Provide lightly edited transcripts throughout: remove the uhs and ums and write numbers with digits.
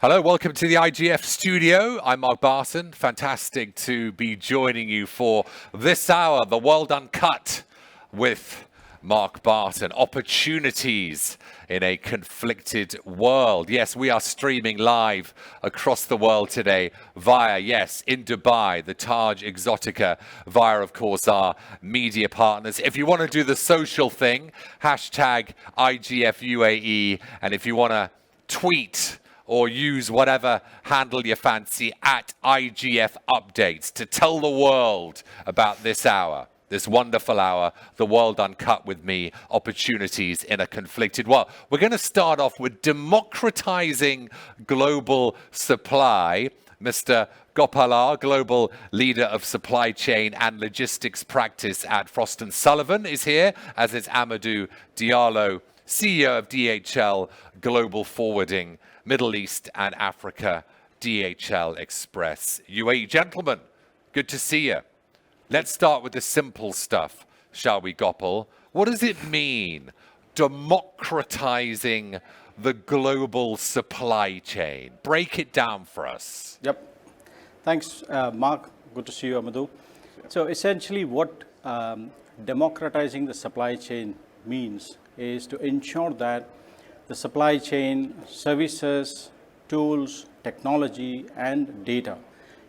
Hello, welcome to the IGF studio. I'm Mark Barton. Fantastic to be joining you for this hour, The World Uncut with Mark Barton. Opportunities in a conflicted world. Yes, we are streaming live across the world today via, in Dubai, the Taj Exotica, via, of course, our media partners. If you want to do the social thing, hashtag IGFUAE, and if you want to tweet or use whatever handle you fancy at IGF Updates to tell the world about this hour, this wonderful hour, The World Uncut with me, opportunities in a conflicted world. We're going to start off with democratizing global supply. Mr. Gopal, global leader of supply chain and logistics practice at Frost & Sullivan, is here, as is Amadou Diallo, CEO of DHL Global Forwarding, Middle East and Africa, DHL Express UAE. Gentlemen, good to see you. Let's start with the simple stuff, shall we, Gopal? What does it mean, democratizing the global supply chain? Break it down for us. Yep. Thanks, Mark. Good to see you, Amadou. So essentially what democratizing the supply chain means is to ensure that the supply chain services, tools, technology, and data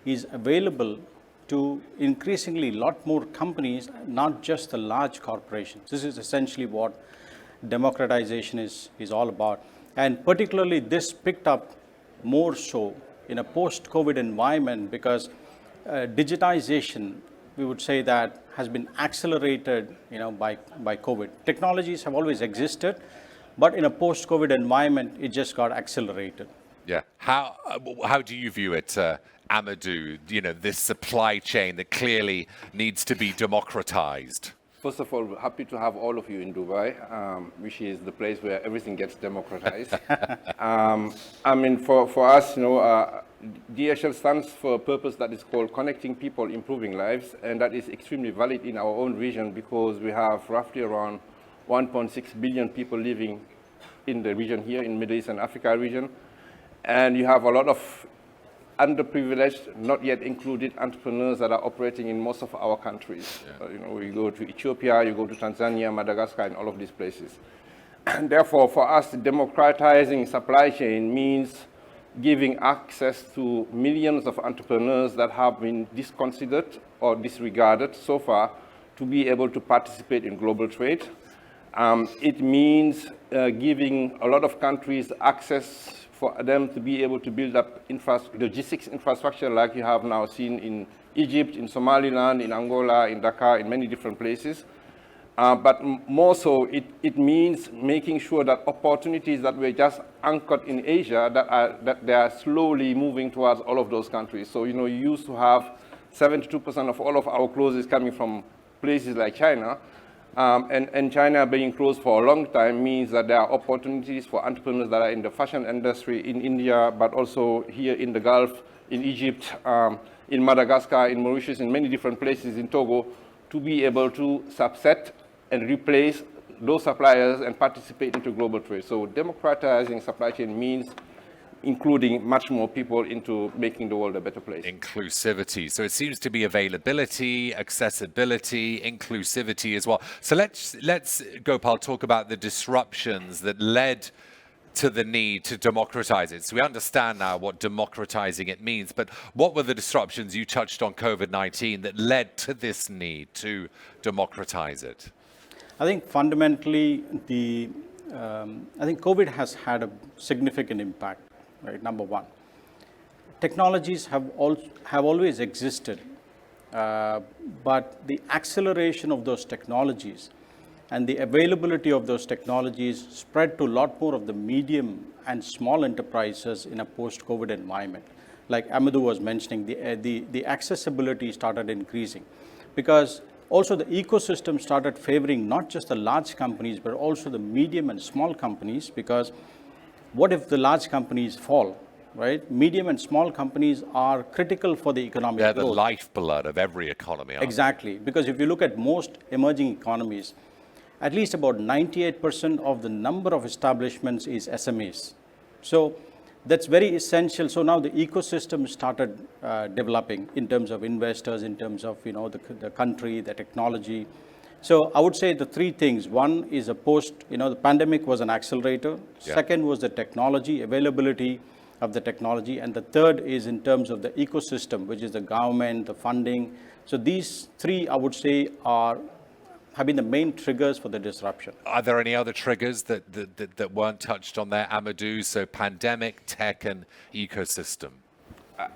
is available to increasingly a lot more companies, not just the large corporations. This is essentially what democratization is all about. And particularly this picked up more so in a post-COVID environment because digitization, we would say that has been accelerated, by COVID. Technologies have always existed, but in a post-COVID environment, it just got accelerated. Yeah. How do you view it, Amadou? This supply chain that clearly needs to be democratized. First of all, happy to have all of you in Dubai, which is the place where everything gets democratized. For us, DHL stands for a purpose that is called connecting people, improving lives, and that is extremely valid in our own region because we have roughly around 1.6 billion people living in the region here, in Middle East and Africa region. And you have a lot of underprivileged, not yet included entrepreneurs that are operating in most of our countries. Yeah. You go to Ethiopia, you go to Tanzania, Madagascar, and all of these places. And therefore, for us, democratizing supply chain means giving access to millions of entrepreneurs that have been disconsidered or disregarded so far to be able to participate in global trade. It means giving a lot of countries access for them to be able to build up logistics infrastructure like you have now seen in Egypt, in Somaliland, in Angola, in Dakar, in many different places. But more so, it means making sure that opportunities that were just anchored in Asia, that they are slowly moving towards all of those countries. So, you used to have 72% of all of our clothes coming from places like China. And China being closed for a long time means that there are opportunities for entrepreneurs that are in the fashion industry in India, but also here in the Gulf, in Egypt, in Madagascar, in Mauritius, in many different places in Togo, to be able to subset and replace those suppliers and participate into global trade. So democratizing supply chain means including much more people into making the world a better place. Inclusivity. So it seems to be availability, accessibility, inclusivity as well. So let's Gopal, talk about the disruptions that led to the need to democratize it. So we understand now what democratizing it means, but what were the disruptions? You touched on COVID-19 that led to this need to democratize it. I think fundamentally, I think COVID has had a significant impact. Right, number one. Technologies have always existed, but the acceleration of those technologies and the availability of those technologies spread to a lot more of the medium and small enterprises in a post-COVID environment. Like Amadou was mentioning, the accessibility started increasing because also the ecosystem started favoring not just the large companies, but also the medium and small companies, because what if the large companies fall, right? Medium and small companies are critical for the economic growth. They're the lifeblood of every economy, aren't Exactly, because if you look at most emerging economies, at least about 98% of the number of establishments is SMEs. So that's very essential. So now the ecosystem started developing in terms of investors, in terms of the country, the technology. So I would say the three things. One is the pandemic was an accelerator. Yeah. Second was the technology, availability of the technology. And the third is in terms of the ecosystem, which is the government, the funding. So these three, I would say, have been the main triggers for the disruption. Are there any other triggers that weren't touched on there, Amadou? So pandemic, tech, and ecosystem.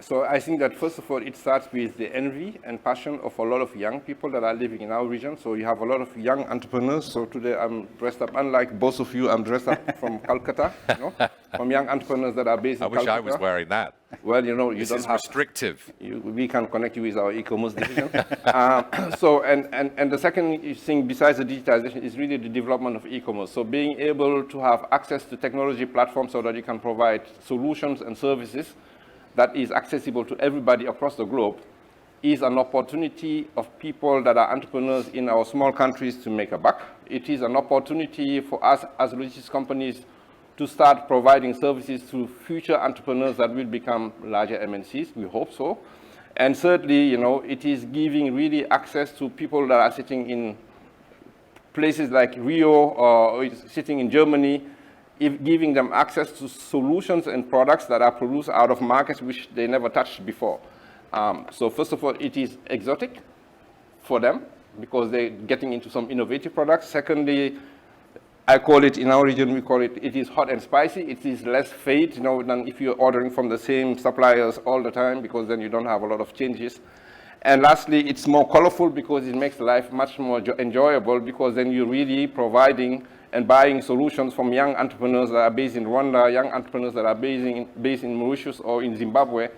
So I think that first of all, it starts with the envy and passion of a lot of young people that are living in our region. So you have a lot of young entrepreneurs. So today I'm dressed up, unlike both of you, I'm dressed up from Calcutta, from young entrepreneurs that are based in Calcutta. I wish I was wearing that. Well, you this don't is have restrictive. We can connect you with our e-commerce division. And the second thing besides the digitization is really the development of e-commerce. So being able to have access to technology platforms so that you can provide solutions and services that is accessible to everybody across the globe is an opportunity of people that are entrepreneurs in our small countries to make a buck. It is an opportunity for us as logistics companies to start providing services to future entrepreneurs that will become larger MNCs, we hope so. And thirdly, it is giving really access to people that are sitting in places like Rio or sitting in Germany, giving them access to solutions and products that are produced out of markets which they never touched before. So first of all, it is exotic for them because they're getting into some innovative products. Secondly, I call it, in our region, it is hot and spicy. It is less fade, than if you're ordering from the same suppliers all the time, because then you don't have a lot of changes. And lastly, it's more colorful because it makes life much more enjoyable, because then you're really providing and buying solutions from young entrepreneurs that are based in Rwanda, young entrepreneurs that are based in Mauritius or in Zimbabwe,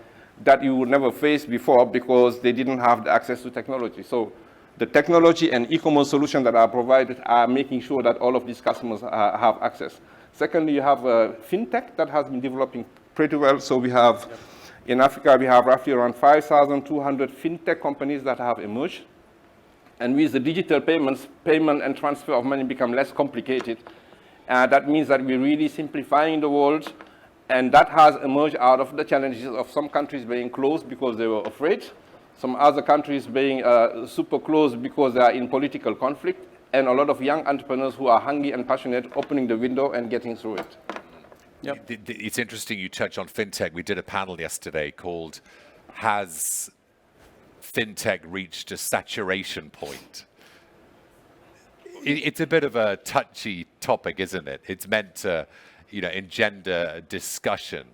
that you would never face before because they didn't have the access to technology. So the technology and e-commerce solutions that are provided are making sure that all of these customers have access. Secondly, you have fintech that has been developing pretty well. So we have, in Africa, we have roughly around 5,200 fintech companies that have emerged. And with the digital payments, payment and transfer of money become less complicated. That means that we're really simplifying the world. And that has emerged out of the challenges of some countries being closed because they were afraid. Some other countries being super closed because they are in political conflict. And a lot of young entrepreneurs who are hungry and passionate opening the window and getting through it. Yep. It's interesting you touch on fintech. We did a panel yesterday called Has Fintech reached a saturation point? It's a bit of a touchy topic, isn't it? It's meant to, engender discussion.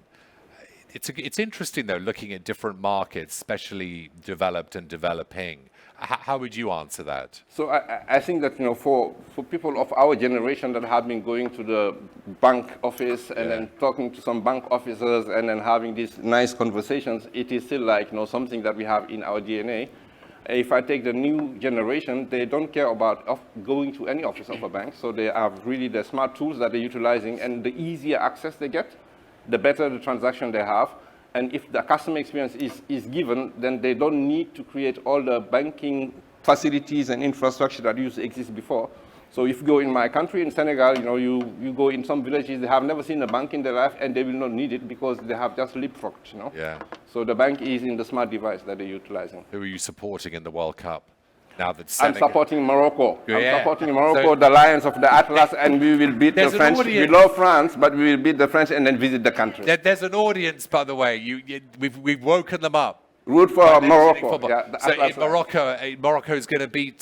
It's interesting though, looking at different markets, especially developed and developing. How would you answer that? So I think that for people of our generation that have been going to the bank office and then talking to some bank officers and then having these nice conversations, it is still like something that we have in our DNA. If I take the new generation, they don't care about going to any office of a bank. So they have really the smart tools that they're utilizing, and the easier access they get, the better the transaction they have. And if the customer experience is given, then they don't need to create all the banking facilities and infrastructure that used to exist before. So if you go in my country, in Senegal, you go in some villages, they have never seen a bank in their life, and they will not need it because they have just leapfrogged, Yeah. So the bank is in the smart device that they're utilizing. Who are you supporting in the World Cup? Now that I'm supporting Morocco. Yeah. I'm supporting Morocco, the Lions of the Atlas, and we will beat the French. We love France, but we will beat the French and then visit the country. There's an audience, by the way. We've woken them up. Root for Morocco. Yeah, so in Morocco is going to beat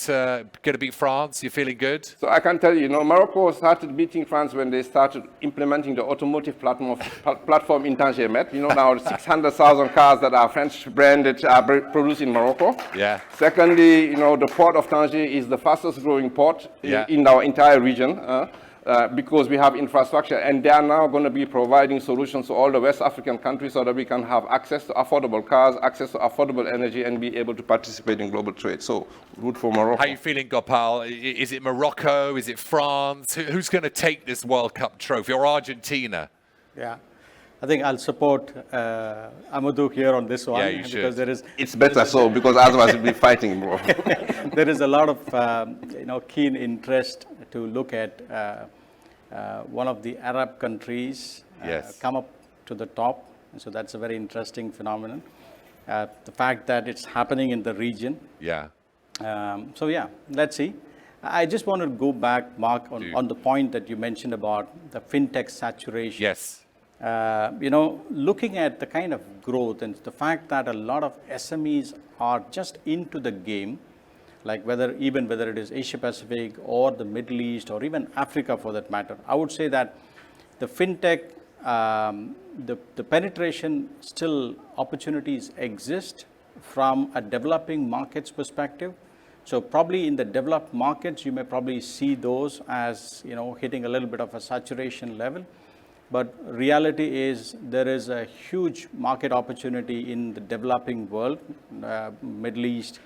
France. You're feeling good? So I can tell you, Morocco started beating France when they started implementing the automotive platform in Tangier Met. Now 600,000 cars that are French branded are produced in Morocco. Yeah. Secondly, the port of Tangier is the fastest growing port in our entire region. Because we have infrastructure, and they are now going to be providing solutions to all the West African countries so that we can have access to affordable cars, access to affordable energy, and be able to participate in global trade. So, root for Morocco. How are you feeling, Gopal? Is it Morocco? Is it France? Who's going to take this World Cup trophy? Or Argentina? Yeah. I think I'll support Amadou here on this one. Yeah, you should. Because it's better so, because otherwise we'll be fighting, bro. There is a lot of keen interest to look at one of the Arab countries Yes. come up to the top. So that's a very interesting phenomenon. The fact that it's happening in the region. Yeah. So yeah, let's see. I just want to go back, Mark, on the point that you mentioned about the fintech saturation. Yes. Looking at the kind of growth and the fact that a lot of SMEs are just into the game, like whether it is Asia Pacific or the Middle East or even Africa for that matter, I would say that the fintech, the penetration still opportunities exist from a developing markets perspective. So probably in the developed markets, you may probably see those as, hitting a little bit of a saturation level. But reality is there is a huge market opportunity in the developing world, Middle East,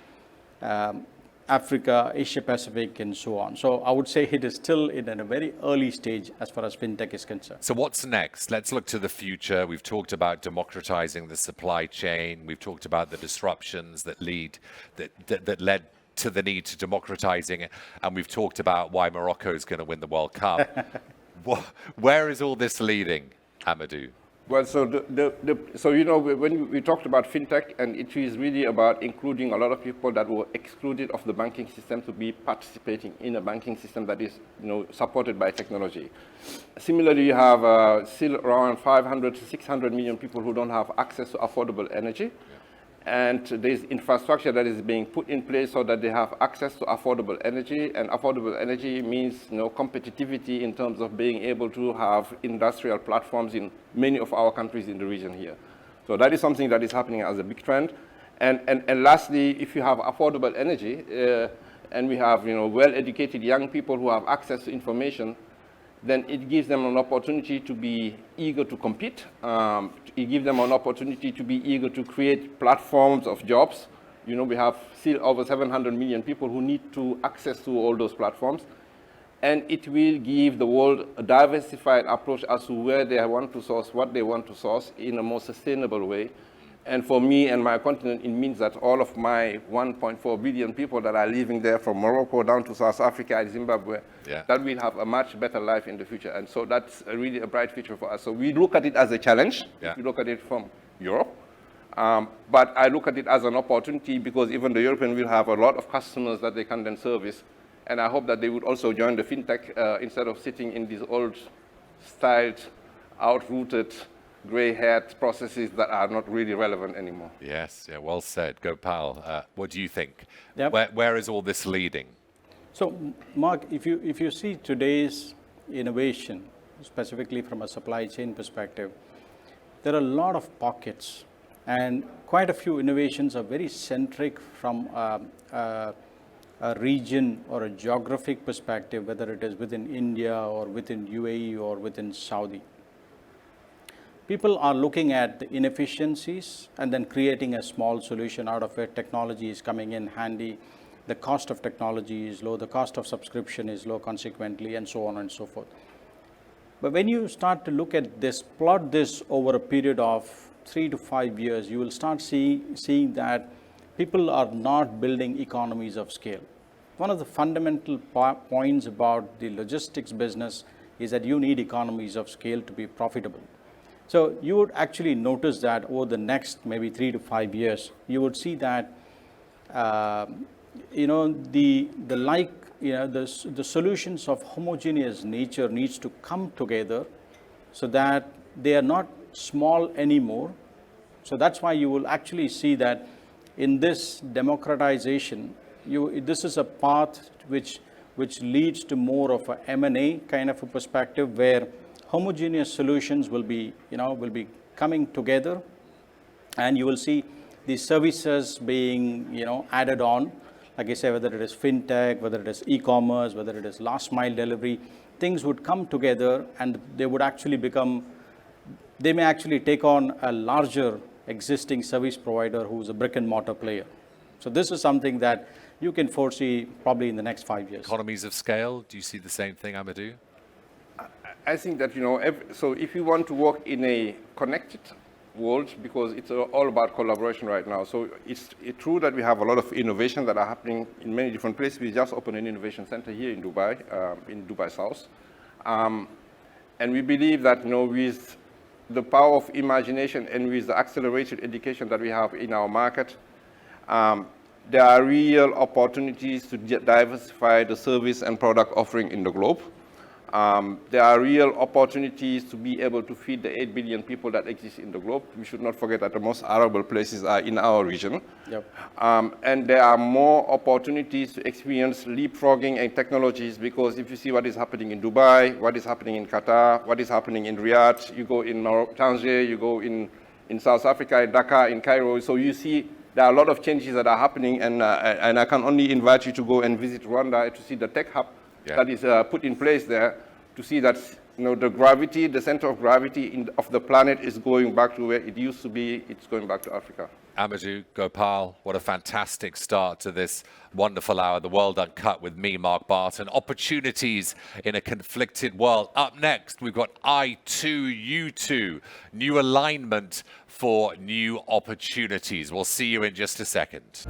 Africa, Asia Pacific, and so on. So I would say it is still in a very early stage as far as fintech is concerned. So what's next? Let's look to the future. We've talked about democratizing the supply chain. We've talked about the disruptions that led to the need to democratizing it. And we've talked about why Morocco is going to win the World Cup. Where is all this leading, Amadou? Well, so when we talked about fintech, and it is really about including a lot of people that were excluded of the banking system to be participating in a banking system that is, supported by technology. Similarly, you have still around 500 to 600 million people who don't have access to affordable energy. Yeah. And there's infrastructure that is being put in place so that they have access to affordable energy. And affordable energy means competitivity in terms of being able to have industrial platforms in many of our countries in the region here. So that is something that is happening as a big trend. And lastly, if you have affordable energy and we have well-educated young people who have access to information, then it gives them an opportunity to be eager to compete. It gives them an opportunity to be eager to create platforms of jobs. We have still over 700 million people who need to access to all those platforms. And it will give the world a diversified approach as to where they want to source, what they want to source in a more sustainable way. And for me and my continent, it means that all of my 1.4 billion people that are living there from Morocco down to South Africa and Zimbabwe, that will have a much better life in the future. And so that's really a bright future for us. So we look at it as a challenge, if you look at it from Europe. But I look at it as an opportunity because even the European will have a lot of customers that they can then service. And I hope that they would also join the fintech instead of sitting in these old-styled, outrooted, grey-haired processes that are not really relevant anymore. Yes, well said. Gopal, what do you think? Yep. Where is all this leading? So, Mark, if you see today's innovation, specifically from a supply chain perspective, there are a lot of pockets, and quite a few innovations are very centric from a region or a geographic perspective, whether it is within India or within UAE or within Saudi. People are looking at the inefficiencies and then creating a small solution out of it. Technology is coming in handy. The cost of technology is low. The cost of subscription is low consequently, and so on and so forth. But when you start to look at this, plot this over a period of 3 to 5 years, you will start seeing that people are not building economies of scale. One of the fundamental points about the logistics business is that you need economies of scale to be profitable. So you would actually notice that over the next maybe 3 to 5 years, you would see that the solutions of homogeneous nature needs to come together so that they are not small anymore. So that's why you will actually see that in this democratization, this is a path which leads to more of a M&A kind of a perspective where homogeneous solutions will be coming together, and you will see these services being, added on. Like I say, whether it is fintech, whether it is e-commerce, whether it is last mile delivery, things would come together and they may actually take on a larger existing service provider who's a brick and mortar player. So this is something that you can foresee probably in the next 5 years. Economies of scale, do you see the same thing, Amadou? I think that, so if you want to work in a connected world, because it's all about collaboration right now. So it's true that we have a lot of innovation that are happening in many different places. We just opened an innovation center here in Dubai South. And we believe that, with the power of imagination and with the accelerated education that we have in our market, there are real opportunities to diversify the service and product offering in the globe. There are real opportunities to be able to feed the 8 billion people that exist in the globe. We should not forget that the most arable places are in our region. Yep. And there are more opportunities to experience leapfrogging and technologies, because if you see what is happening in Dubai, what is happening in Qatar, what is happening in Riyadh, you go in Tangier, you go in South Africa, in Dhaka, in Cairo, so you see there are a lot of changes that are happening, and I can only invite you to go and visit Rwanda to see the tech hub that is put in place there, to see that the gravity, the center of gravity of the planet is going back to where it used to be. It's going back to Africa. Amadou, Gopal, what a fantastic start to this wonderful hour, The World Uncut with me, Mark Barton. Opportunities in a conflicted world. Up next, we've got I2U2, new alignment for new opportunities. We'll see you in just a second.